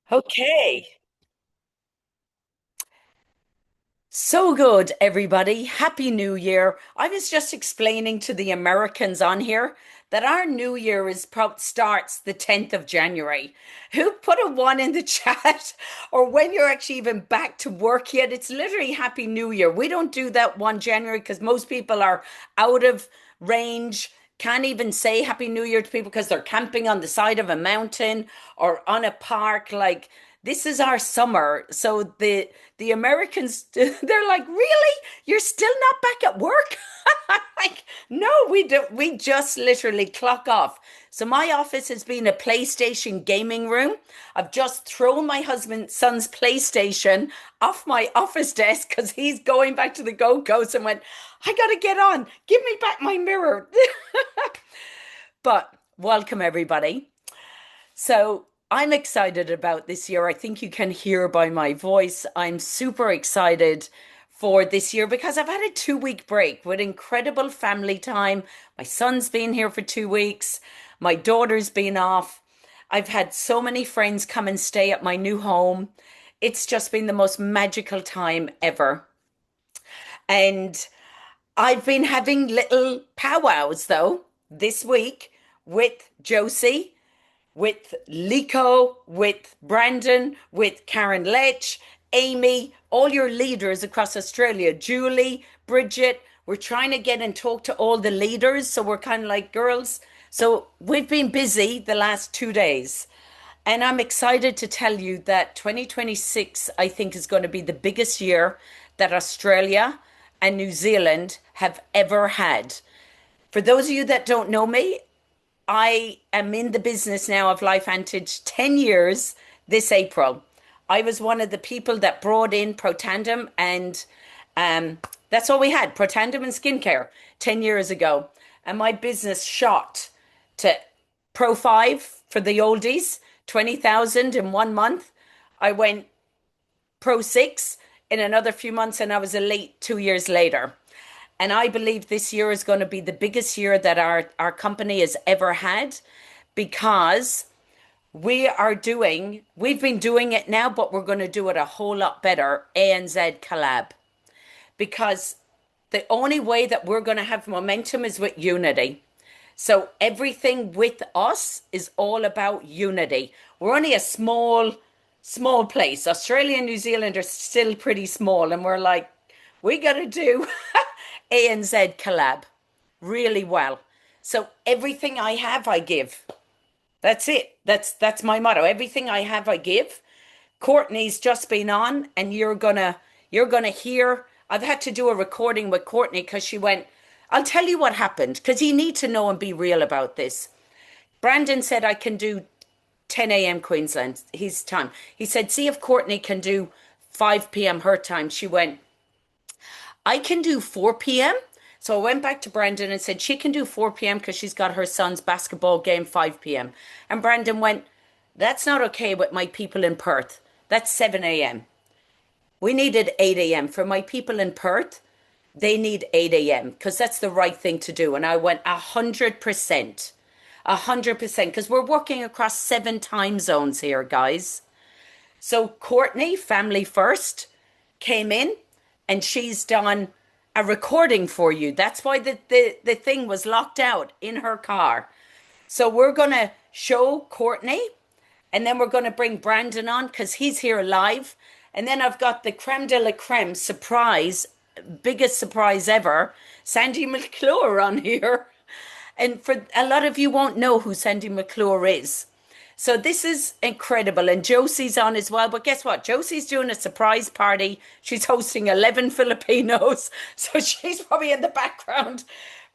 Okay. So good, everybody. Happy New Year. I was just explaining to the Americans on here that our New Year starts the 10th of January. Who put a one in the chat or when you're actually even back to work yet? It's literally Happy New Year. We don't do that 1 January because most people are out of range. Can't even say Happy New Year to people because they're camping on the side of a mountain or on a park. Like this is our summer. So the Americans, they're like, really? You're still not back at work? Like, no, we don't. We just literally clock off. So my office has been a PlayStation gaming room. I've just thrown my husband's son's PlayStation off my office desk because he's going back to the Gold Coast and went, I gotta get on. Give me back my mirror. But welcome everybody. So I'm excited about this year. I think you can hear by my voice. I'm super excited for this year because I've had a 2 week break with incredible family time. My son's been here for 2 weeks. My daughter's been off. I've had so many friends come and stay at my new home. It's just been the most magical time ever. And I've been having little powwows though this week with Josie, with Lico, with Brandon, with Karen Lech, Amy, all your leaders across Australia, Julie, Bridget. We're trying to get and talk to all the leaders. So we're kind of like girls. So we've been busy the last 2 days. And I'm excited to tell you that 2026, I think, is going to be the biggest year that Australia and New Zealand have ever had. For those of you that don't know me, I am in the business now of LifeVantage 10 years this April. I was one of the people that brought in Protandem, and that's all we had, Protandem and skincare 10 years ago. And my business shot to Pro 5 for the oldies, 20,000 in 1 month. I went Pro 6 in another few months, and I was elite 2 years later. And I believe this year is going to be the biggest year that our company has ever had because we've been doing it now, but we're going to do it a whole lot better. ANZ collab. Because the only way that we're going to have momentum is with unity. So everything with us is all about unity. We're only a small place. Australia and New Zealand are still pretty small, and we're like, we got to do ANZ collab really well. So everything I have, I give. That's it. That's my motto. Everything I have, I give. Courtney's just been on, and you're gonna hear. I've had to do a recording with Courtney because she went, I'll tell you what happened, because you need to know and be real about this. Brandon said I can do 10 a.m. Queensland, his time. He said, see if Courtney can do 5 p.m. her time. She went, I can do 4 p.m. So I went back to Brandon and said she can do 4 p.m. because she's got her son's basketball game 5 p.m. And Brandon went, that's not okay with my people in Perth. That's 7 a.m. We needed 8 a.m. For my people in Perth, they need 8 a.m. because that's the right thing to do. And I went 100%, 100%, because we're working across 7 time zones here, guys. So Courtney, family first, came in and she's done a recording for you. That's why the thing was locked out in her car. So we're going to show Courtney and then we're going to bring Brandon on because he's here live. And then I've got the creme de la creme surprise, biggest surprise ever, Sandy McClure on here. And for a lot of you won't know who Sandy McClure is. So this is incredible. And Josie's on as well. But guess what? Josie's doing a surprise party. She's hosting 11 Filipinos. So she's probably in the background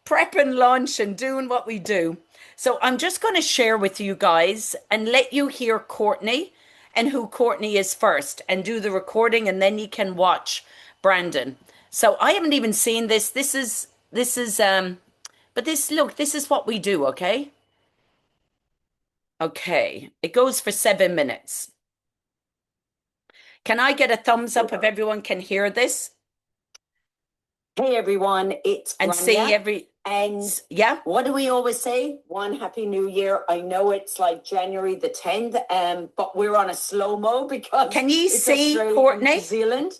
prepping lunch and doing what we do. So I'm just going to share with you guys and let you hear Courtney and who Courtney is first and do the recording and then you can watch Brandon. So I haven't even seen this. But look, this is what we do, okay? Okay, it goes for 7 minutes. Can I get a thumbs up if everyone can hear this Hey everyone, it's and see Grania. And yeah, what do we always say? One Happy New Year. I know it's like January the 10th, but we're on a slow-mo because can you it's see Australia Courtney? and New Zealand.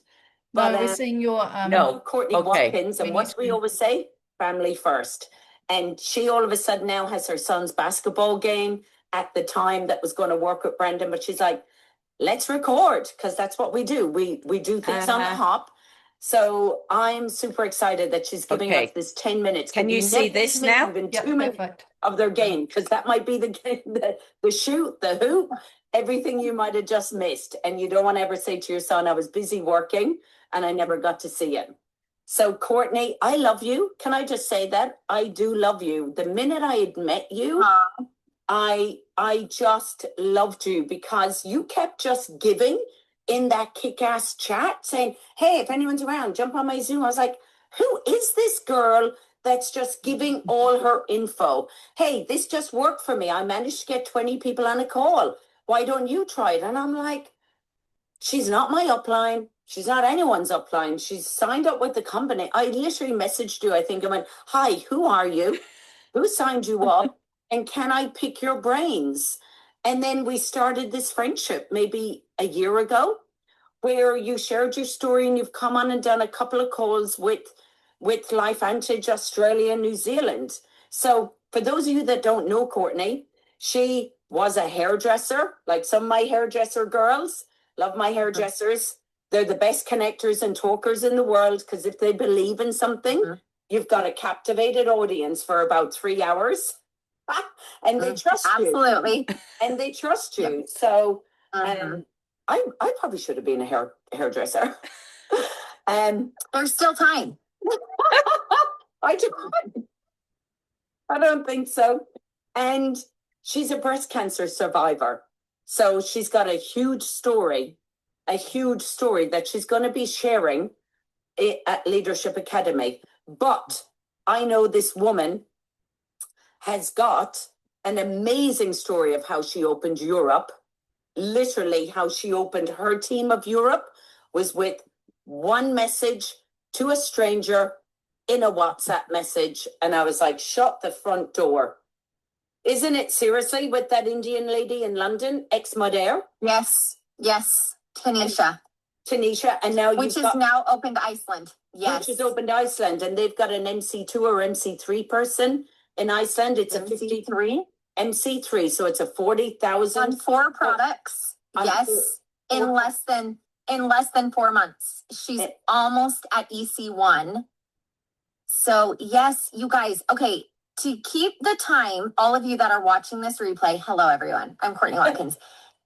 But we're seeing your no, Courtney Watkins, and what do we always say? Family first. And she all of a sudden now has her son's basketball game at the time that was going to work with Brendan, but she's like, let's record, because that's what we do. We do things on the hop. So I'm super excited that she's giving us this 10 minutes. Can you see this now? Even 2 minutes of their game, because that might be the game, the shoot, the hoop, everything you might have just missed. And you don't want to ever say to your son, I was busy working and I never got to see it. So Courtney, I love you. Can I just say that? I do love you. The minute I had met you, I just loved you because you kept just giving in that kick-ass chat saying, hey, if anyone's around, jump on my Zoom. I was like, who is this girl that's just giving all her info? Hey, this just worked for me. I managed to get 20 people on a call. Why don't you try it? And I'm like, she's not my upline. She's not anyone's upline. She's signed up with the company. I literally messaged you, I think. I went, hi, who are you? Who signed you up? And can I pick your brains? And then we started this friendship maybe a year ago where you shared your story and you've come on and done a couple of calls with LifeVantage Australia and New Zealand. So for those of you that don't know Courtney, she was a hairdresser, like some of my hairdresser girls. Love my hairdressers. They're the best connectors and talkers in the world because if they believe in something, you've got a captivated audience for about 3 hours. And they trust you. Absolutely. And they trust you. So I probably should have been a hairdresser. There's still time. I don't think so. And she's a breast cancer survivor. So she's got a huge story that she's going to be sharing at Leadership Academy. But I know this woman has got an amazing story of how she opened Europe. Literally, how she opened her team of Europe was with one message to a stranger in a WhatsApp message. And I was like, shut the front door. Isn't it seriously with that Indian lady in London, ex-Madair? Yes. Tanisha. And now which is now opened Iceland. Yes. Which is opened Iceland. And they've got an MC2 or MC3 person in Iceland. It's MC3. MC3. So it's a 40,000. On 4 products. Yes. In less than 4 months. She's almost at EC1. So yes, you guys, okay. To keep the time, all of you that are watching this replay, hello everyone. I'm Courtney Watkins.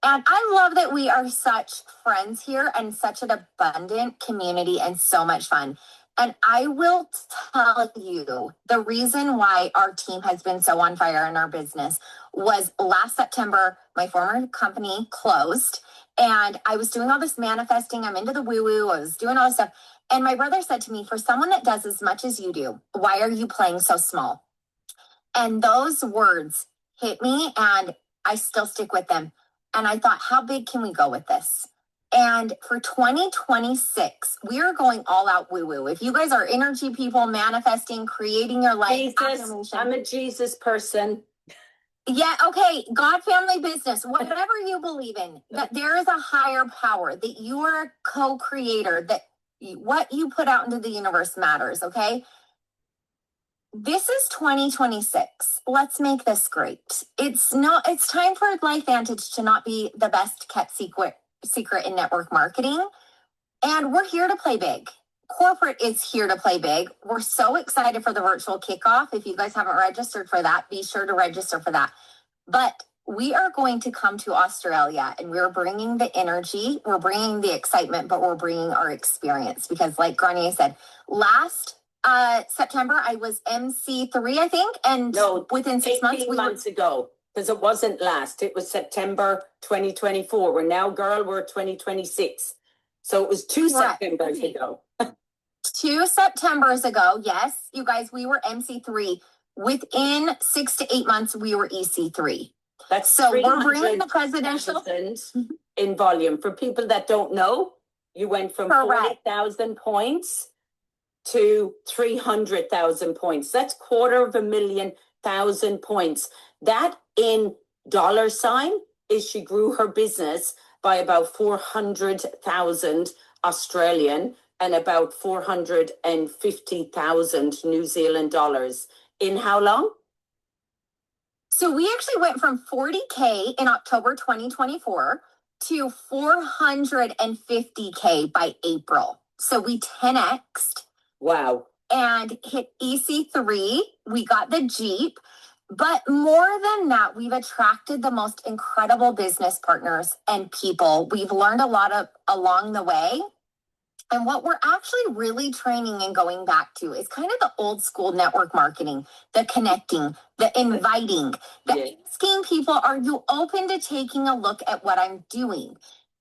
And I love that we are such friends here and such an abundant community and so much fun. And I will tell you the reason why our team has been so on fire in our business was last September, my former company closed and I was doing all this manifesting. I'm into the woo-woo. I was doing all this stuff. And my brother said to me, for someone that does as much as you do, why are you playing so small? And those words hit me and I still stick with them. And I thought, how big can we go with this? And for 2026, we are going all out woo-woo. If you guys are energy people, manifesting, creating your life. Jesus, I'm a Jesus person. Yeah, okay. God, family, business, whatever you believe in, that there is a higher power, that you are a co-creator, that what you put out into the universe matters, okay? This is 2026. Let's make this great. It's time for LifeVantage to not be the best kept secret in network marketing. And we're here to play big. Corporate is here to play big. We're so excited for the virtual kickoff. If you guys haven't registered for that, be sure to register for that. But we are going to come to Australia and we're bringing the energy, we're bringing the excitement, but we're bringing our experience because like Grania said, last September, I was MC3, I think. And within 6 months, 18 months ago, because it wasn't last. It was September 2024. We're now, we're 2026. So it was 2 Septembers ago. 2 Septembers ago, yes. You guys, we were MC3. Within 6 to 8 months, we were EC3. That's so we're bringing the presidential in volume. For people that don't know, you went from 40,000 points to 300,000 points. That's 250,000 points. That in dollar sign is she grew her business by about 400,000 Australian and about 450,000 New Zealand dollars. In how long? So we actually went from 40K in October 2024 to 450K by April. So we 10x'd. Wow. And hit EC3. We got the Jeep. But more than that, we've attracted the most incredible business partners and people. We've learned a lot along the way. And what we're actually really training and going back to is kind of the old school network marketing, the connecting, the inviting, the asking people, are you open to taking a look at what I'm doing?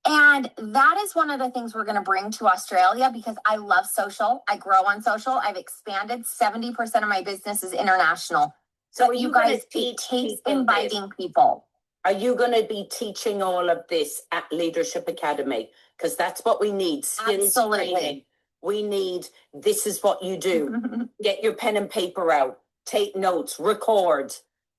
And that is one of the things we're going to bring to Australia because I love social. I grow on social. I've expanded. 70% of my business is international. So you guys take inviting people. Are you going to be teaching all of this at Leadership Academy? Because that's what we need. Skills training. We need, this is what you do. Get your pen and paper out. Take notes. Record.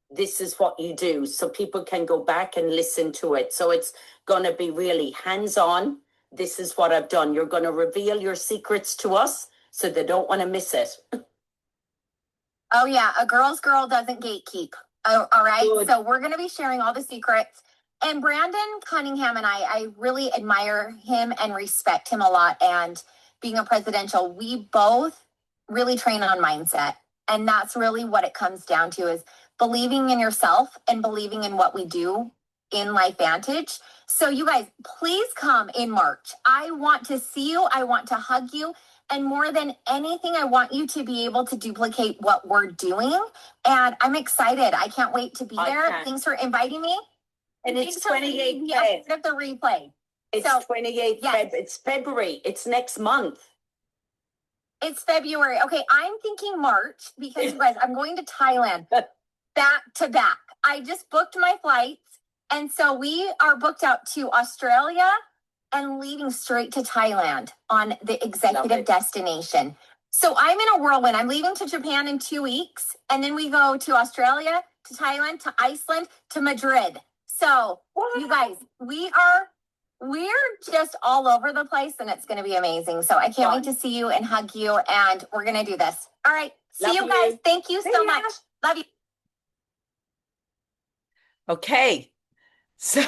This is what you do. So people can go back and listen to it. So it's going to be really hands-on. This is what I've done. You're going to reveal your secrets to us so they don't want to miss it. Oh, yeah. A girl's girl doesn't gatekeep. Oh, all right. Good. So we're going to be sharing all the secrets. And Brandon Cunningham and I really admire him and respect him a lot. And being a presidential, we both really train on mindset. And that's really what it comes down to is believing in yourself and believing in what we do in LifeVantage. So you guys, please come in March. I want to see you. I want to hug you. And more than anything, I want you to be able to duplicate what we're doing. And I'm excited. I can't wait to be there. Thanks for inviting me. And it's 28th Feb. Of the replay. It's 28th Feb. It's February. It's next month. It's February. Okay, I'm thinking March because you guys, I'm going to Thailand back to back. I just booked my flights. And so we are booked out to Australia and leaving straight to Thailand on the executive destination. So I'm in a whirlwind. I'm leaving to Japan in 2 weeks. And then we go to Australia, to Thailand, to Iceland, to Madrid. So you guys, we're just all over the place and it's going to be amazing. So I can't wait to see you and hug you. And we're going to do this. All right. See you guys. Thank you so much. Love you. Okay. So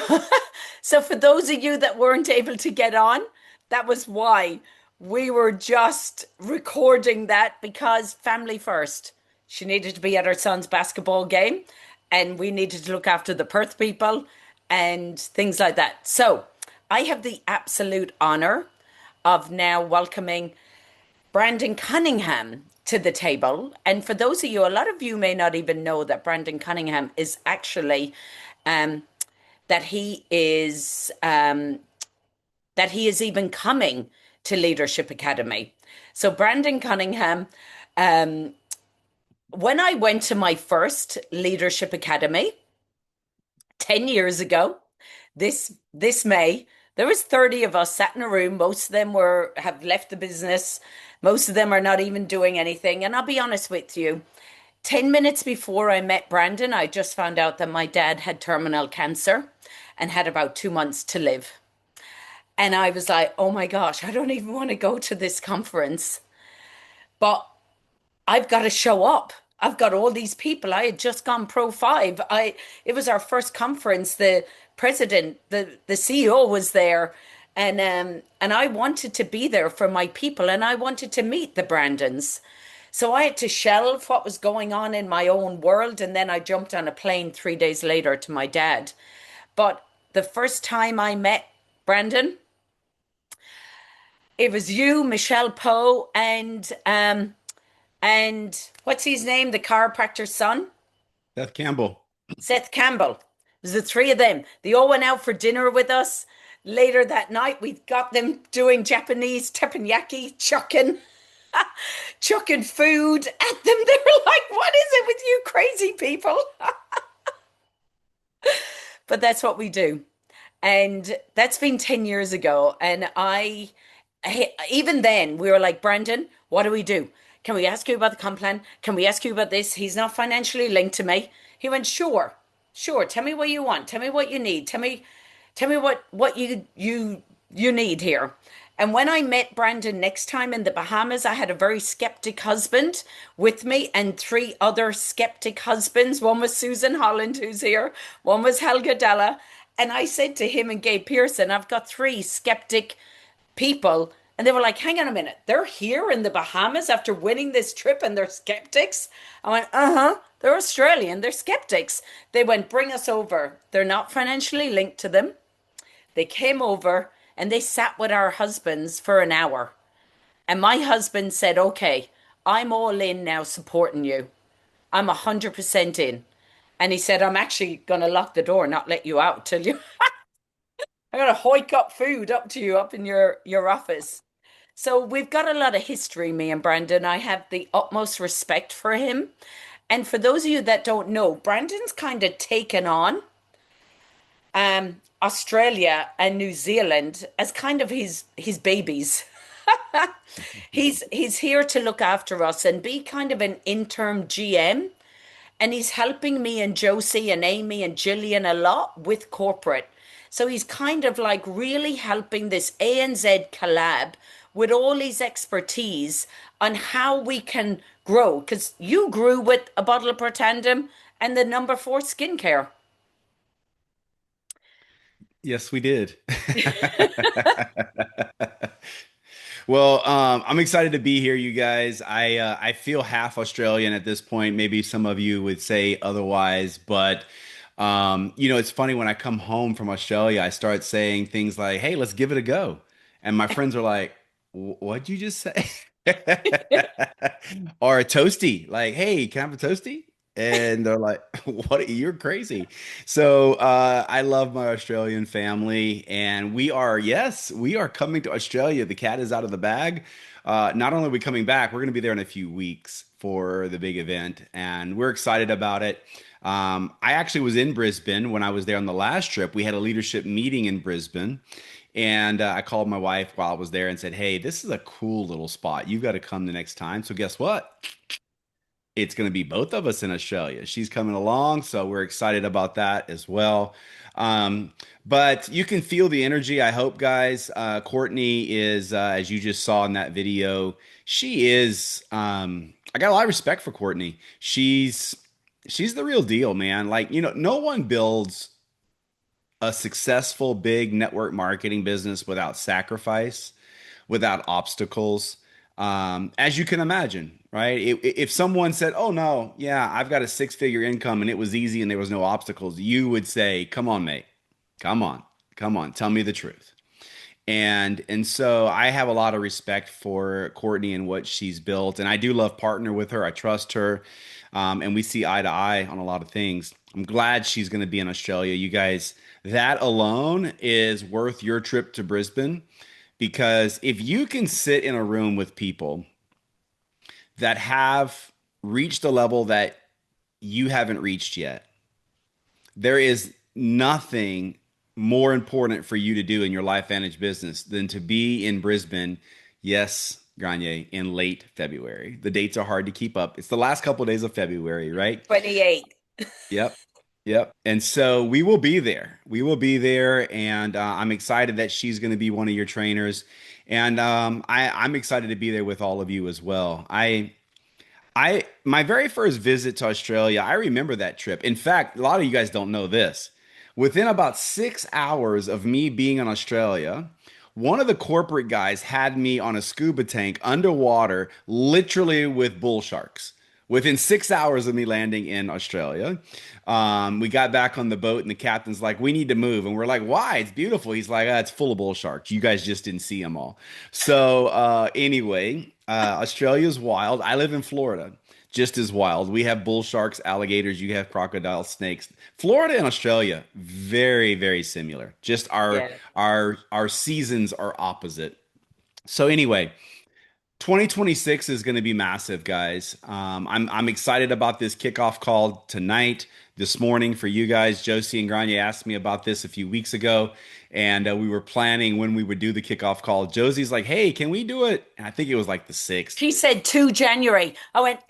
for those of you that weren't able to get on, that was why we were just recording that because family first. She needed to be at her son's basketball game and we needed to look after the Perth people and things like that. So I have the absolute honor of now welcoming Brandon Cunningham to the table. And for those of you, a lot of you may not even know that Brandon Cunningham is actually that he is even coming to Leadership Academy. So Brandon Cunningham, when I went to my first Leadership Academy 10 years ago, this May, there was 30 of us sat in a room. Most of them have left the business. Most of them are not even doing anything. And I'll be honest with you, 10 minutes before I met Brandon, I just found out that my dad had terminal cancer and had about 2 months to live. And I was like, oh my gosh, I don't even want to go to this conference. But I've got to show up. I've got all these people. I had just gone Pro 5. It was our first conference. The president, the CEO was there. And I wanted to be there for my people and I wanted to meet the Brandons. So I had to shelve what was going on in my own world. And then I jumped on a plane 3 days later to my dad. But the first time I met Brandon, it was you, Michelle Poe, and what's his name? The chiropractor's son? Seth Campbell. Seth Campbell. It was the three of them. They all went out for dinner with us. Later that night, we got them doing Japanese teppanyaki, chucking food at them. They were like, what is it with you crazy people? But that's what we do. And that's been 10 years ago. And I Even then, we were like, Brandon, what do we do? Can we ask you about the comp plan? Can we ask you about this? He's not financially linked to me. He went, sure, sure. Tell me what you want. Tell me what you need. Tell me what you need here. And when I met Brandon next time in the Bahamas, I had a very skeptic husband with me and three other skeptic husbands. One was Susan Holland, who's here. One was Helga Della. And I said to him and Gabe Pearson, I've got three skeptic people. And they were like, hang on a minute. They're here in the Bahamas after winning this trip and they're skeptics. I went, uh-huh. They're Australian. They're skeptics. They went, bring us over. They're not financially linked to them. They came over and they sat with our husbands for an hour. And my husband said, okay, I'm all in now supporting you. I'm 100% in. And he said, I'm actually going to lock the door, not let you out till you. I got to hoik up food up to you up in your office. So we've got a lot of history, me and Brandon. I have the utmost respect for him. And for those of you that don't know, Brandon's kind of taken on Australia and New Zealand as kind of his babies. He's here to look after us and be kind of an interim GM. And he's helping me and Josie and Amy and Gillian a lot with corporate. So he's kind of like really helping this ANZ collab with all his expertise on how we can grow. Because you grew with a bottle of Protandem and the number four skincare. Yes, we did. Well, I'm excited to be here, you guys. I feel half Australian at this point. Maybe some of you would say otherwise, but it's funny when I come home from Australia, I start saying things like, "Hey, let's give it a go," and my friends are like, "What'd you just say?" Or a toasty, like, "Hey, can I have a toasty?" And they're like, "What? You're crazy." So I love my Australian family, and yes, we are coming to Australia. The cat is out of the bag. Not only are we coming back, we're going to be there in a few weeks for the big event, and we're excited about it. I actually was in Brisbane when I was there on the last trip. We had a leadership meeting in Brisbane, and I called my wife while I was there and said, "Hey, this is a cool little spot. You've got to come the next time." So guess what? It's going to be both of us in Australia. She's coming along, so we're excited about that as well. But you can feel the energy, I hope, guys. Courtney is, as you just saw in that video, she is. I got a lot of respect for Courtney. She's the real deal, man. Like, no one builds a successful big network marketing business without sacrifice, without obstacles. As you can imagine, right? If someone said, "Oh no, yeah, I've got a six-figure income and it was easy and there was no obstacles," you would say, "Come on, mate. Come on. Come on. Tell me the truth." And so I have a lot of respect for Courtney and what she's built, and I do love partner with her. I trust her, and we see eye to eye on a lot of things. I'm glad she's going to be in Australia. You guys, that alone is worth your trip to Brisbane because if you can sit in a room with people that have reached a level that you haven't reached yet, there is nothing more important for you to do in your LifeVantage business than to be in Brisbane. Yes, Granye, in late February. The dates are hard to keep up. It's the last couple of days of February, right? 28. Yep. Yep. And so we will be there. We will be there. And I'm excited that she's going to be one of your trainers. And I'm excited to be there with all of you as well. My very first visit to Australia, I remember that trip. In fact, a lot of you guys don't know this. Within about 6 hours of me being in Australia, one of the corporate guys had me on a scuba tank underwater, literally with bull sharks. Within 6 hours of me landing in Australia, we got back on the boat, and the captain's like, "We need to move." And we're like, "Why? It's beautiful." He's like, "It's full of bull sharks. You guys just didn't see them all." So, anyway, Australia's wild. I live in Florida, just as wild. We have bull sharks, alligators, you have crocodile snakes. Florida and Australia, very, very similar. Just our Yeah. our seasons are opposite. So anyway, 2026 is going to be massive, guys. I'm excited about this kickoff call tonight, this morning for you guys. Josie and Grania asked me about this a few weeks ago, and we were planning when we would do the kickoff call. Josie's like, "Hey, can we do it?" And I think it was like the 6th. She said 2 January. I went,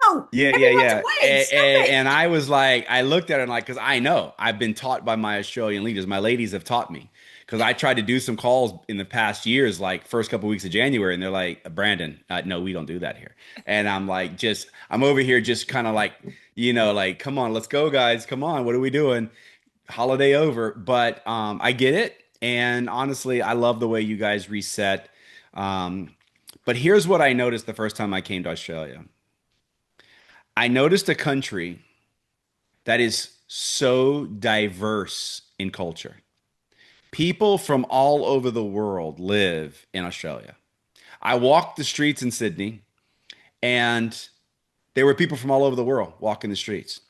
oh, Yeah, yeah, everyone's yeah. away. And, Stop and, it. and I was like, I looked at it and like, because I know I've been taught by my Australian leaders. My ladies have taught me because I tried to do some calls in the past years, like first couple weeks of January, and they're like, Brandon, no, we don't do that here. And I'm like, I'm over here just kind of like, like, come on, let's go, guys. Come on, what are we doing? Holiday over. But I get it. And honestly, I love the way you guys reset. But here's what I noticed the first time I came to Australia. I noticed a country that is so diverse in culture. People from all over the world live in Australia. I walked the streets in Sydney, and there were people from all over the world walking the streets.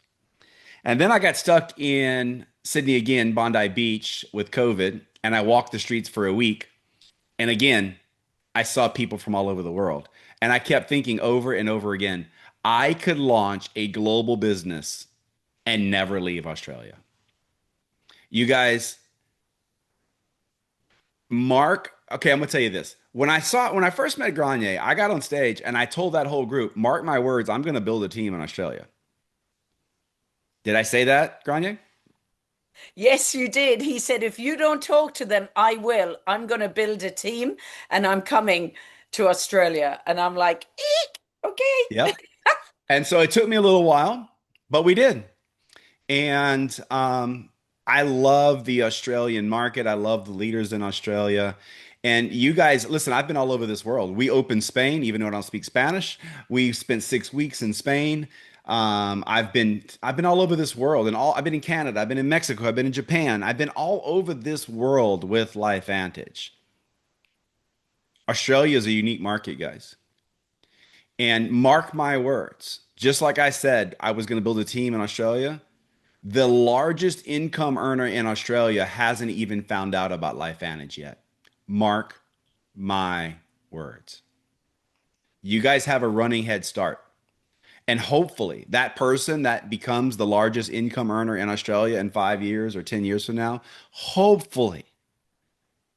And then I got stuck in Sydney again, Bondi Beach with COVID, and I walked the streets for a week. And again, I saw people from all over the world. And I kept thinking over and over again, I could launch a global business and never leave Australia. You guys, Mark, okay, I'm gonna tell you this. When I first met Granier, I got on stage and I told that whole group, mark my words, I'm gonna build a team in Australia. Did I say that, Granier? Yes, you did. He said, if you don't talk to them, I will. I'm going to build a team and I'm coming to Australia. And I'm like, eek, okay. Yep. And so it took me a little while, but we did. And I love the Australian market. I love the leaders in Australia. And you guys, listen, I've been all over this world. We opened Spain, even though I don't speak Spanish. We spent 6 weeks in Spain. I've been all over this world, and I've been in Canada, I've been in Mexico, I've been in Japan, I've been all over this world with LifeVantage. Australia is a unique market, guys. And mark my words, just like I said, I was going to build a team in Australia. The largest income earner in Australia hasn't even found out about LifeVantage yet. Mark my words. You guys have a running head start. And hopefully that person that becomes the largest income earner in Australia in 5 years or 10 years from now, hopefully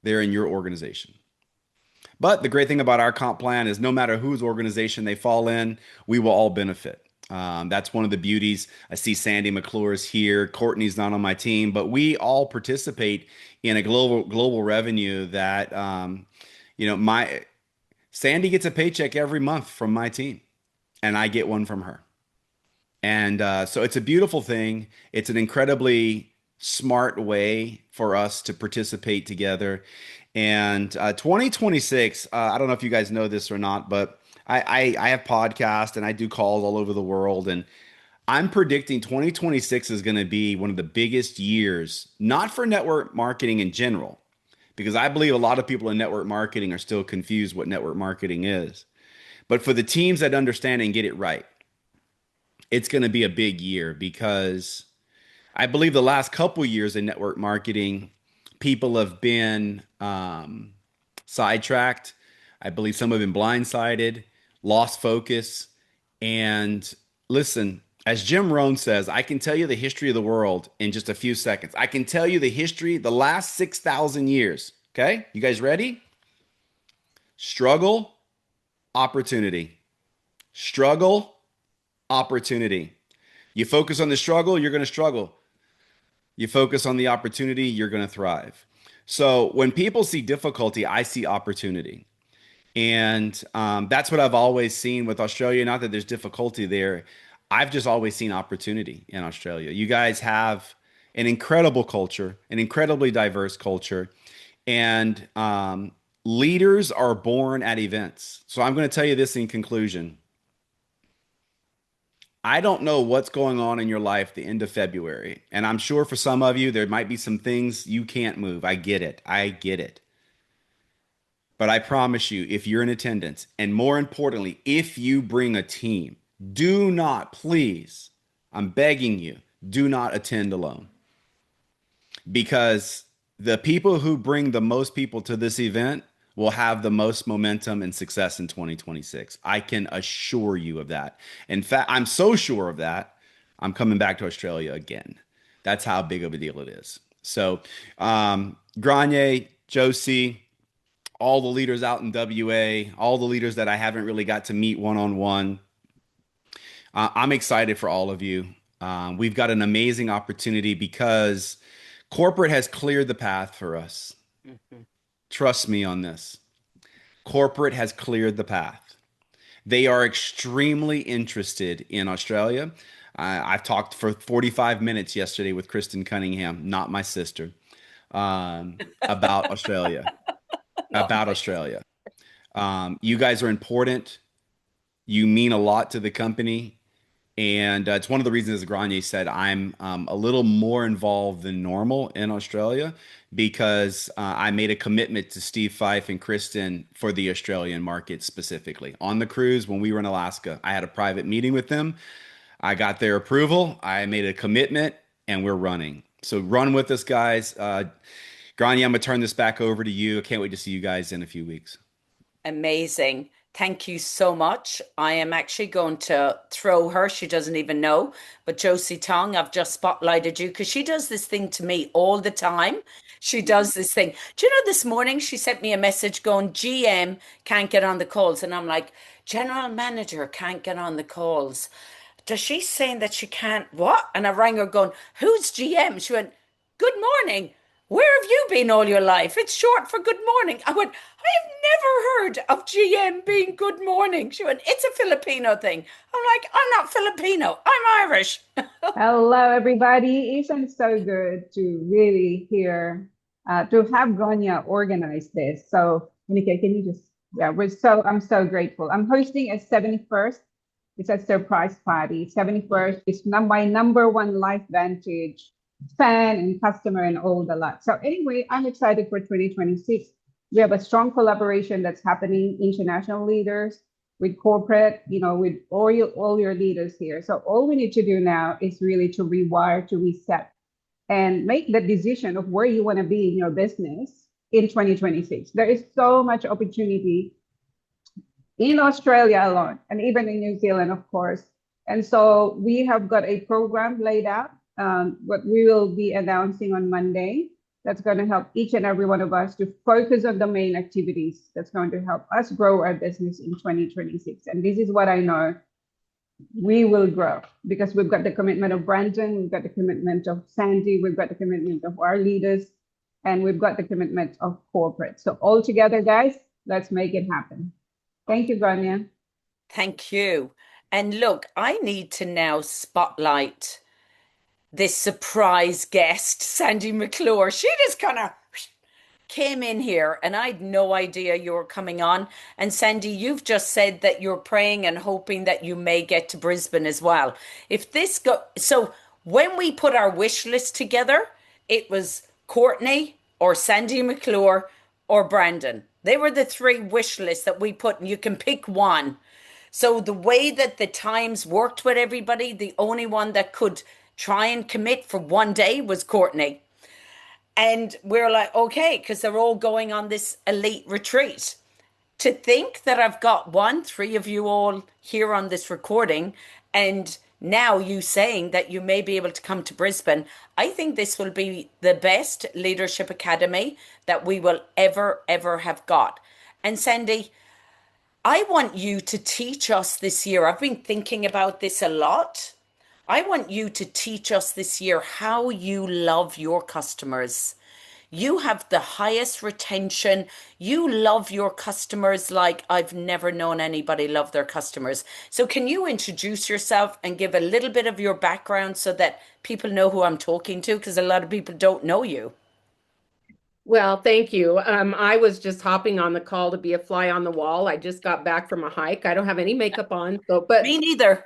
they're in your organization. But the great thing about our comp plan is no matter whose organization they fall in, we will all benefit. That's one of the beauties. I see Sandy McClure is here. Courtney's not on my team, but we all participate in a global revenue that, my Sandy gets a paycheck every month from my team, and I get one from her. And so it's a beautiful thing. It's an incredibly smart way for us to participate together. And 2026, I don't know if you guys know this or not, but I have podcasts and I do calls all over the world. And I'm predicting 2026 is going to be one of the biggest years, not for network marketing in general, because I believe a lot of people in network marketing are still confused what network marketing is. But for the teams that understand and get it right, it's going to be a big year because I believe the last couple years in network marketing, people have been sidetracked. I believe some have been blindsided, lost focus. And listen, as Jim Rohn says, I can tell you the history of the world in just a few seconds. I can tell you the history, the last 6,000 years. Okay, you guys ready? Struggle, opportunity. Struggle, opportunity. You focus on the struggle, you're going to struggle. You focus on the opportunity, you're going to thrive. So when people see difficulty, I see opportunity. And that's what I've always seen with Australia. Not that there's difficulty there. I've just always seen opportunity in Australia. You guys have an incredible culture, an incredibly diverse culture. And leaders are born at events. So I'm going to tell you this in conclusion. I don't know what's going on in your life the end of February. And I'm sure for some of you, there might be some things you can't move. I get it. I get it. But I promise you, if you're in attendance, and more importantly, if you bring a team, do not, please, I'm begging you, do not attend alone. Because the people who bring the most people to this event will have the most momentum and success in 2026. I can assure you of that. In fact, I'm so sure of that, I'm coming back to Australia again. That's how big of a deal it is. So, Granye, Josie, all the leaders out in WA, all the leaders that I haven't really got to meet one on one. I'm excited for all of you. We've got an amazing opportunity because corporate has cleared the path for us. Mhm. Trust me on this. Corporate has cleared the path. They are extremely interested in Australia. I've talked for 45 minutes yesterday with Kristen Cunningham, not my sister, about Australia. Not About my. Australia. You guys are important. You mean a lot to the company. And it's one of the reasons, as Granier said, I'm a little more involved than normal in Australia because I made a commitment to Steve Fife and Kristen for the Australian market specifically. On the cruise, when we were in Alaska, I had a private meeting with them. I got their approval. I made a commitment, and we're running. So run with us, guys. Granier, I'm going to turn this back over to you. I can't wait to see you guys in a few weeks. Amazing. Thank you so much. I am actually going to throw her. She doesn't even know. But Josie Tong, I've just spotlighted you because she does this thing to me all the time. She does this thing. Do you know this morning she sent me a message going, GM can't get on the calls. And I'm like, General Manager can't get on the calls. Does she saying that she can't what? And I rang her going, who's GM? She went, good morning. Where have you been all your life? It's short for good morning. I went, I have never heard of GM being good morning. She went, it's a Filipino thing. I'm like, I'm not Filipino. I'm Irish. Hello, everybody. Isn't so good to really hear, to have Gonya organize this. So, Monica, can you just, yeah, I'm so grateful. I'm hosting a 71st. It's a surprise party. 71st is my number one LifeVantage fan and customer and all the lot. So anyway, I'm excited for 2026. We have a strong collaboration that's happening, international leaders with corporate, with all your leaders here. So all we need to do now is really to rewire, to reset, and make the decision of where you want to be in your business in 2026. There is so much opportunity in Australia alone, and even in New Zealand, of course. And so we have got a program laid out, what we will be announcing on Monday. That's going to help each and every one of us to focus on the main activities that's going to help us grow our business in 2026. And this is what I know we will grow because we've got the commitment of Brandon, we've got the commitment of Sandy, we've got the commitment of our leaders, and we've got the commitment of corporate. So all together, guys, let's make it happen. Thank you, Grania. Thank you. And look, I need to now spotlight this surprise guest, Sandy McClure. She just kind of came in here and I had no idea you were coming on. And Sandy, you've just said that you're praying and hoping that you may get to Brisbane as well. If this go, so when we put our wish list together, it was Courtney or Sandy McClure or Brandon. They were the three wish lists that we put, and you can pick one. So the way that the times worked with everybody, the only one that could try and commit for one day was Courtney. And we're like, okay, because they're all going on this elite retreat. To think that I've got three of you all here on this recording, and now you saying that you may be able to come to Brisbane, I think this will be the best leadership academy that we will ever have got. And Sandy, I want you to teach us this year. I've been thinking about this a lot. I want you to teach us this year how you love your customers. You have the highest retention. You love your customers like I've never known anybody love their customers. So, can you introduce yourself and give a little bit of your background so that people know who I'm talking to? Because a lot of people don't know you. Well, thank you. I was just hopping on the call to be a fly on the wall. I just got back from a hike. I don't have any makeup on, but Me neither.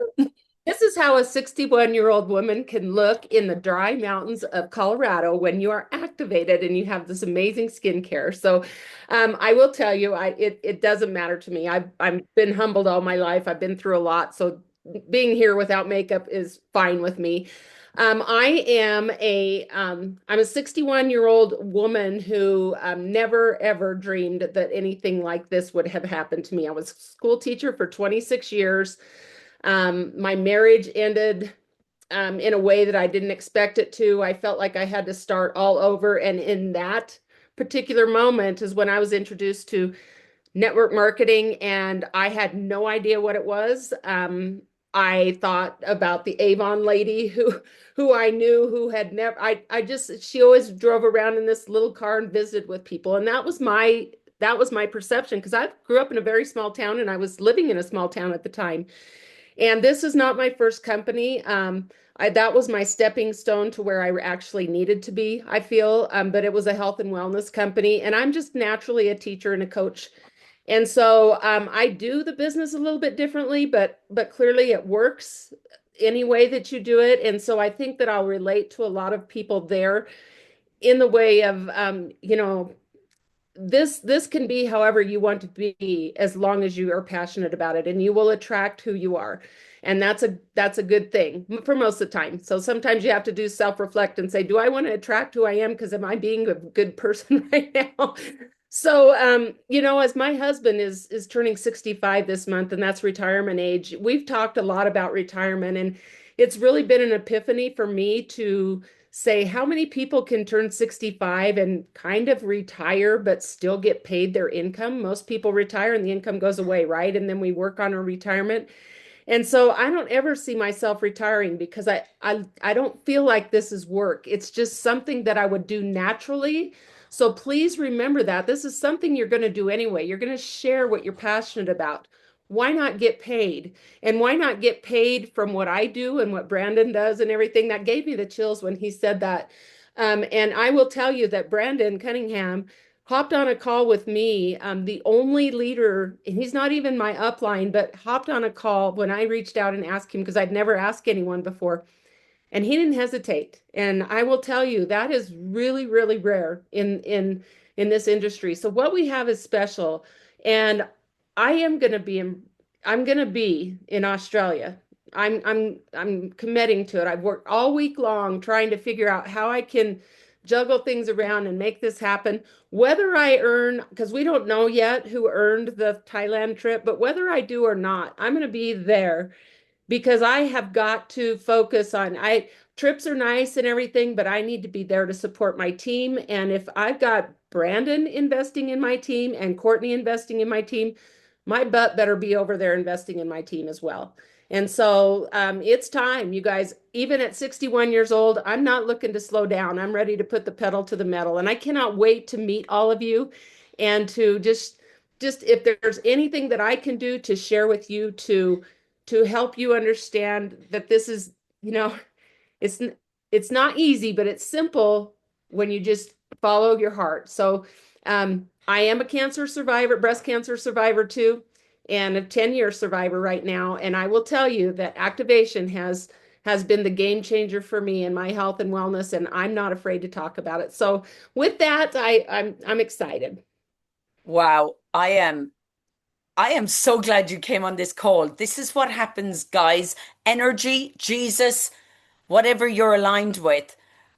this is how a 61-year-old woman can look in the dry mountains of Colorado when you are activated and you have this amazing skincare. So I will tell you, it doesn't matter to me. I've been humbled all my life. I've been through a lot. So being here without makeup is fine with me. I'm a 61-year-old woman who never ever dreamed that anything like this would have happened to me. I was a school teacher for 26 years. My marriage ended in a way that I didn't expect it to. I felt like I had to start all over. And in that particular moment is when I was introduced to network marketing, and I had no idea what it was. I thought about the Avon lady who I knew who had never I just she always drove around in this little car and visited with people, and that was my perception because I grew up in a very small town and I was living in a small town at the time. And this is not my first company. That was my stepping stone to where I actually needed to be, I feel. But it was a health and wellness company, and I'm just naturally a teacher and a coach, and so I do the business a little bit differently, but clearly it works any way that you do it. And so I think that I'll relate to a lot of people there in the way of this can be however you want to be as long as you are passionate about it, and you will attract who you are. And that's a good thing for most of the time. So sometimes you have to do self-reflect and say, do I want to attract who I am? Because am I being a good person right now? So as my husband is turning 65 this month, and that's retirement age, we've talked a lot about retirement, and it's really been an epiphany for me to say how many people can turn 65 and kind of retire but still get paid their income. Most people retire and the income goes away, right? And then we work on our retirement. And so I don't ever see myself retiring because I don't feel like this is work. It's just something that I would do naturally. So please remember that this is something you're going to do anyway. You're going to share what you're passionate about. Why not get paid? And why not get paid from what I do and what Brandon does and everything? That gave me the chills when he said that. And I will tell you that Brandon Cunningham hopped on a call with me, the only leader, and he's not even my upline, but hopped on a call when I reached out and asked him because I'd never asked anyone before. And he didn't hesitate. And I will tell you that is really, really rare in this industry. So what we have is special. And I am going to be in I'm going to be in Australia. I'm committing to it. I've worked all week long trying to figure out how I can juggle things around and make this happen. Whether I earn, because we don't know yet who earned the Thailand trip, but whether I do or not, I'm going to be there because I have got to focus on I trips are nice and everything, but I need to be there to support my team. And if I've got Brandon investing in my team and Courtney investing in my team, my butt better be over there investing in my team as well. And so it's time, you guys. Even at 61 years old, I'm not looking to slow down. I'm ready to put the pedal to the metal. And I cannot wait to meet all of you and to just if there's anything that I can do to share with you to help you understand that this is, it's it's not easy, but it's simple when you just follow your heart. So I am a cancer survivor, breast cancer survivor too, and a 10-year survivor right now. And I will tell you that activation has been the game changer for me in my health and wellness, and I'm not afraid to talk about it. So with that, I'm excited. Wow, I am so glad you came on this call. This is what happens, guys. Energy, Jesus, whatever you're aligned with.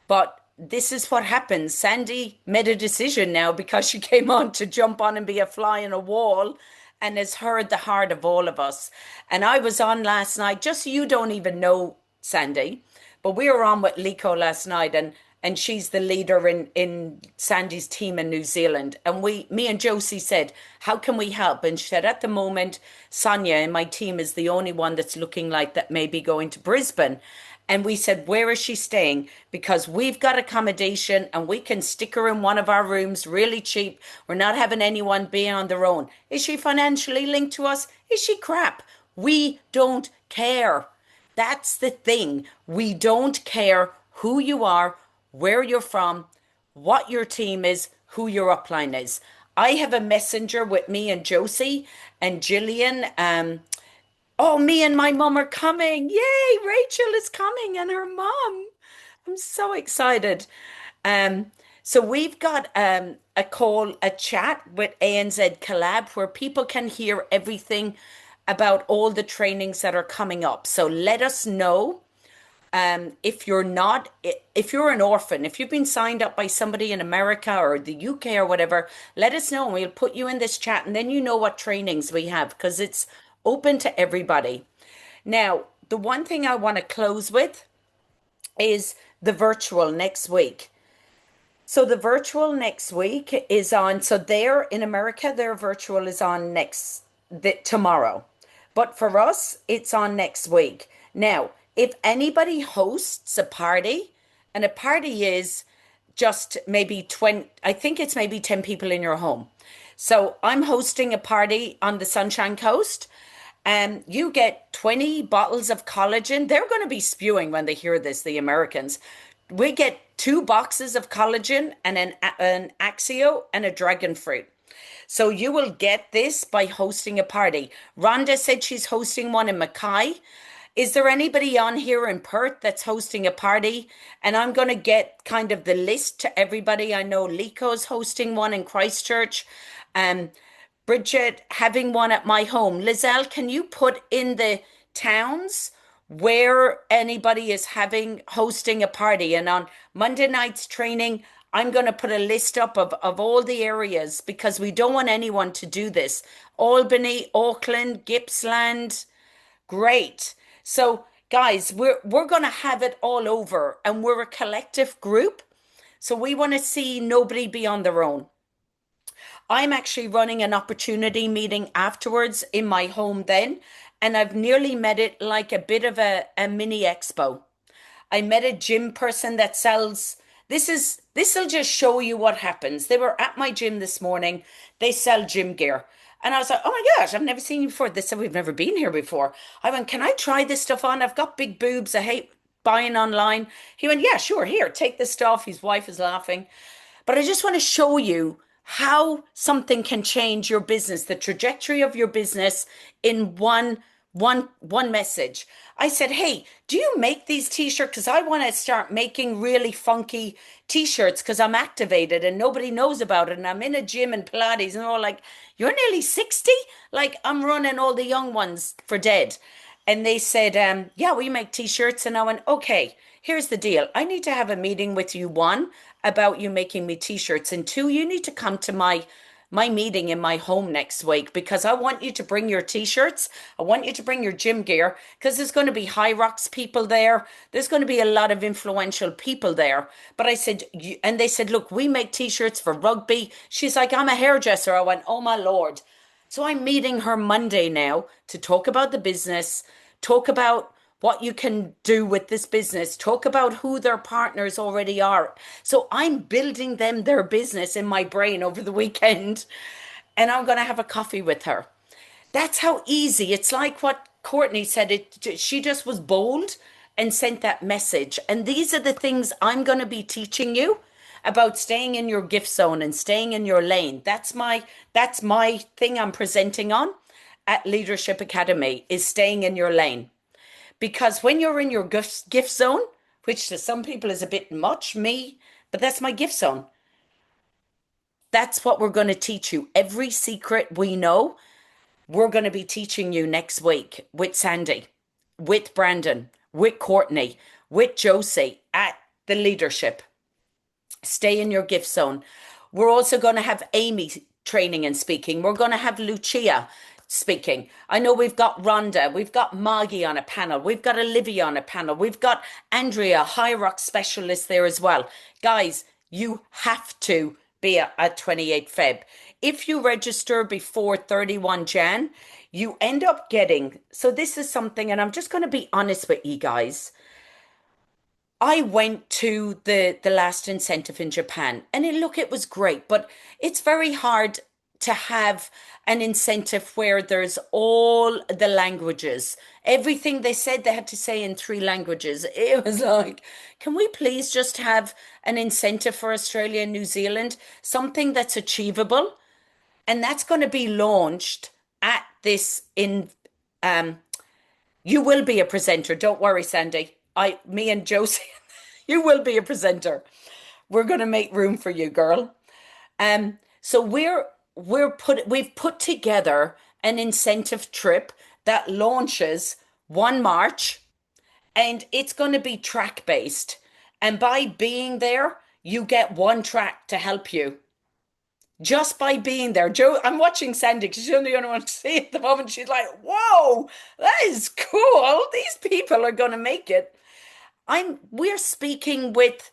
But this is what happens. Sandy made a decision now because she came on to jump on and be a fly on a wall and has heard the heart of all of us. And I was on last night, just so you don't even know, Sandy, but we were on with Liko last night, and she's the leader in Sandy's team in New Zealand. And me and Josie said, how can we help? And she said, at the moment, Sonia in my team is the only one that's looking like that may be going to Brisbane. And we said, where is she staying? Because we've got accommodation and we can stick her in one of our rooms really cheap. We're not having anyone be on their own. Is she financially linked to us? Is she crap? We don't care. That's the thing. We don't care who you are, where you're from, what your team is, who your upline is. I have a messenger with me and Josie and Gillian. Oh, me and my mum are coming. Yay, Rachel is coming and her mum. I'm so excited. Um, so we've got a chat with ANZ Collab where people can hear everything about all the trainings that are coming up. So let us know If you're not, if you're an orphan, if you've been signed up by somebody in America or the UK or whatever, let us know and we'll put you in this chat and then you know what trainings we have because it's open to everybody. Now, the one thing I want to close with is the virtual next week. So the virtual next week is on, so there in America, their virtual is on tomorrow. But for us, it's on next week. Now, if anybody hosts a party, and a party is just maybe 20, I think it's maybe 10 people in your home. So I'm hosting a party on the Sunshine Coast. And you get 20 bottles of collagen. They're going to be spewing when they hear this, the Americans. We get 2 boxes of collagen and an Axio and a dragon fruit. So you will get this by hosting a party. Rhonda said she's hosting one in Mackay. Is there anybody on here in Perth that's hosting a party? And I'm going to get kind of the list to everybody. I know Lico's hosting one in Christchurch. Bridget having one at my home. Lizelle, can you put in the towns where anybody is hosting a party? And on Monday night's training, I'm going to put a list up of all the areas because we don't want anyone to do this. Albany, Auckland, Gippsland, great. So guys, we're going to have it all over and we're a collective group. So we want to see nobody be on their own. I'm actually running an opportunity meeting afterwards in my home then, and I've nearly made it like a bit of a mini expo. I met a gym person that sells, this'll just show you what happens. They were at my gym this morning. They sell gym gear. And I was like, oh my gosh, I've never seen you before. They said, we've never been here before. I went, can I try this stuff on? I've got big boobs. I hate buying online. He went, yeah, sure. Here, take this stuff. His wife is laughing. But I just want to show you how something can change your business, the trajectory of your business in one message. I said, hey, do you make these t-shirts? Because I want to start making really funky t-shirts because I'm activated and nobody knows about it. And I'm in a gym and Pilates and they're all like, you're nearly 60? Like I'm running all the young ones for dead. And they said, yeah, we make t-shirts. And I went, okay, here's the deal. I need to have a meeting with you, one, about you making me t-shirts. And two, you need to come to my meeting in my home next week because I want you to bring your t-shirts. I want you to bring your gym gear because there's going to be High Rocks people there. There's going to be a lot of influential people there. But I said, and they said, look, we make t-shirts for rugby. She's like, I'm a hairdresser. I went, oh my Lord. So I'm meeting her Monday now to talk about the business, talk about what you can do with this business, talk about who their partners already are. So I'm building them their business in my brain over the weekend, and I'm going to have a coffee with her. That's how easy. It's like what Courtney said. She just was bold and sent that message. And these are the things I'm going to be teaching you about staying in your gift zone and staying in your lane. That's my thing I'm presenting on at Leadership Academy is staying in your lane. Because when you're in your gift zone, which to some people is a bit much, but that's my gift zone. That's what we're going to teach you. Every secret we know, we're going to be teaching you next week with Sandy, with Brandon, with Courtney, with Josie at the leadership. Stay in your gift zone. We're also going to have Amy training and speaking. We're going to have Lucia speaking. I know we've got Rhonda, we've got Maggie on a panel, we've got Olivia on a panel, we've got Andrea, High Rock specialist there as well. Guys, you have to be at 28 Feb. If you register before 31 Jan, you end up getting, so this is something, and I'm just going to be honest with you guys. I went to the last incentive in Japan and it was great, but it's very hard to have an incentive where there's all the languages. Everything they said they had to say in 3 languages. It was like, can we please just have an incentive for Australia and New Zealand? Something that's achievable. And that's going to be launched at this you will be a presenter. Don't worry, Sandy. Me and Josie, you will be a presenter. We're going to make room for you, girl. So we've put together an incentive trip that launches 1 March and it's going to be track based. And by being there, you get one track to help you. Just by being there. Joe, I'm watching Sandy because she's the only one to see it at the moment. She's like, whoa, that is cool. These people are going to make it. We're speaking with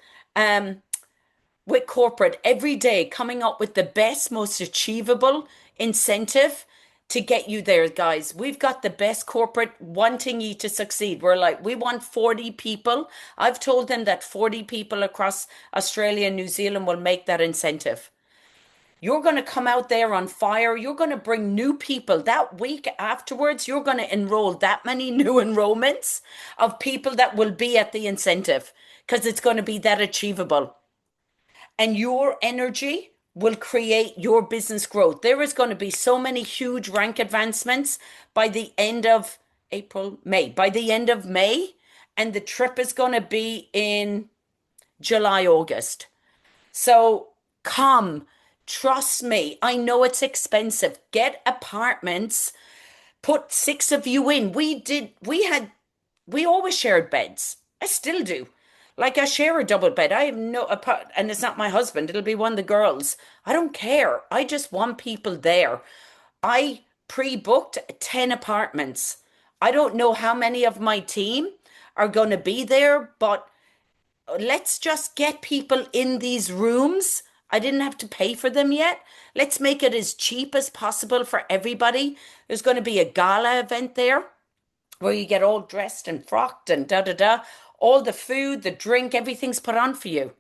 corporate every day, coming up with the best, most achievable incentive to get you there, guys. We've got the best corporate wanting you to succeed. We're like, we want 40 people. I've told them that 40 people across Australia and New Zealand will make that incentive. You're going to come out there on fire. You're going to bring new people. That week afterwards, you're going to enroll that many new enrollments of people that will be at the incentive because it's going to be that achievable. And your energy will create your business growth. There is going to be so many huge rank advancements by the end of May, by the end of May. And the trip is going to be in July, August. So come, trust me. I know it's expensive. Get apartments, put 6 of you in. We always shared beds. I still do. Like I share a double bed. I have no apart, and it's not my husband. It'll be one of the girls. I don't care. I just want people there. I pre-booked 10 apartments. I don't know how many of my team are going to be there, but let's just get people in these rooms. I didn't have to pay for them yet. Let's make it as cheap as possible for everybody. There's going to be a gala event there where you get all dressed and frocked and da da da. All the food, the drink, everything's put on for you.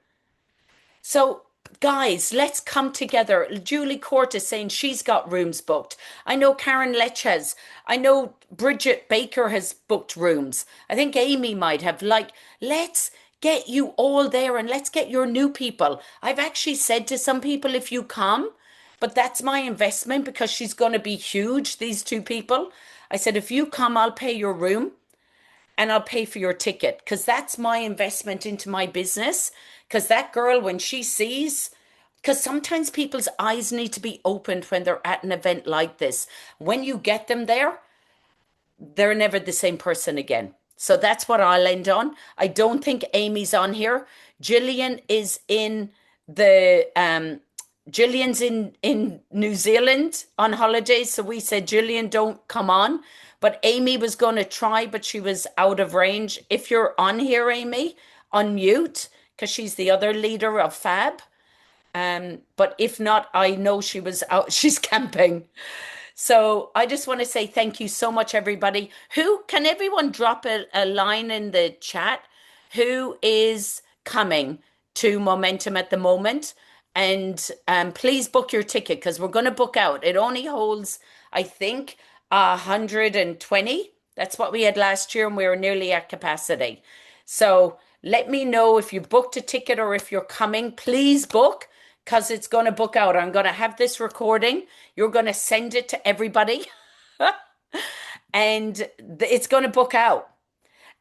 So, guys, let's come together. Julie Court is saying she's got rooms booked. I know Karen Lech has. I know Bridget Baker has booked rooms. I think Amy might have. Like, let's get you all there and let's get your new people. I've actually said to some people, if you come, but that's my investment because she's going to be huge, these 2 people. I said, if you come, I'll pay your room and I'll pay for your ticket because that's my investment into my business. Because that girl, when she sees, because sometimes people's eyes need to be opened when they're at an event like this. When you get them there, they're never the same person again. So that's what I'll end on. I don't think Amy's on here. Gillian is in Gillian's in New Zealand on holidays. So we said, Gillian, don't come on. But Amy was going to try, but she was out of range. If you're on here, Amy, unmute, because she's the other leader of Fab. But if not, I know she was out. She's camping. So I just want to say thank you so much, everybody. Can everyone drop a line in the chat? Who is coming to Momentum at the moment? And please book your ticket because we're going to book out. It only holds, I think, 120. That's what we had last year, and we were nearly at capacity. So let me know if you booked a ticket or if you're coming. Please book because it's going to book out. I'm going to have this recording. You're going to send it to everybody and it's going to book out.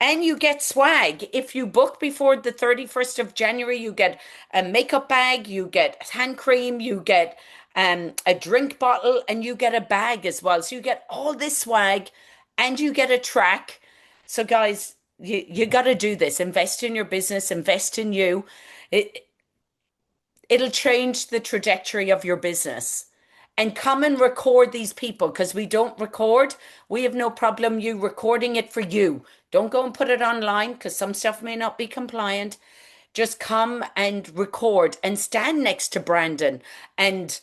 And you get swag. If you book before the 31st of January, you get a makeup bag, you get hand cream, you get a drink bottle, and you get a bag as well. So you get all this swag and you get a track. So guys, you got to do this. Invest in your business, invest in you. It'll change the trajectory of your business. And come and record these people because we don't record. We have no problem you recording it for you. Don't go and put it online because some stuff may not be compliant. Just come and record and stand next to Brandon and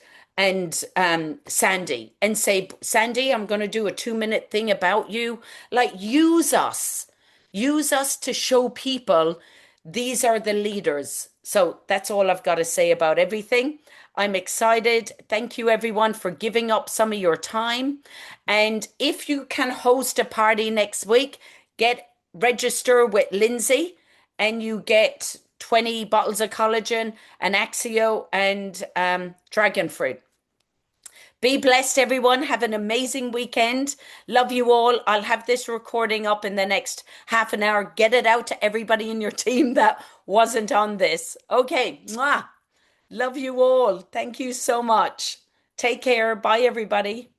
Sandy and say, Sandy, I'm going to do a 2-minute thing about you. Like, use us to show people these are the leaders. So that's all I've got to say about everything. I'm excited. Thank you, everyone, for giving up some of your time. And if you can host a party next week, register with Lindsay and you get 20 bottles of collagen, an Axio, and dragon fruit. Be blessed, everyone. Have an amazing weekend. Love you all. I'll have this recording up in the next half an hour. Get it out to everybody in your team that wasn't on this. Okay. Mwah. Love you all. Thank you so much. Take care. Bye, everybody.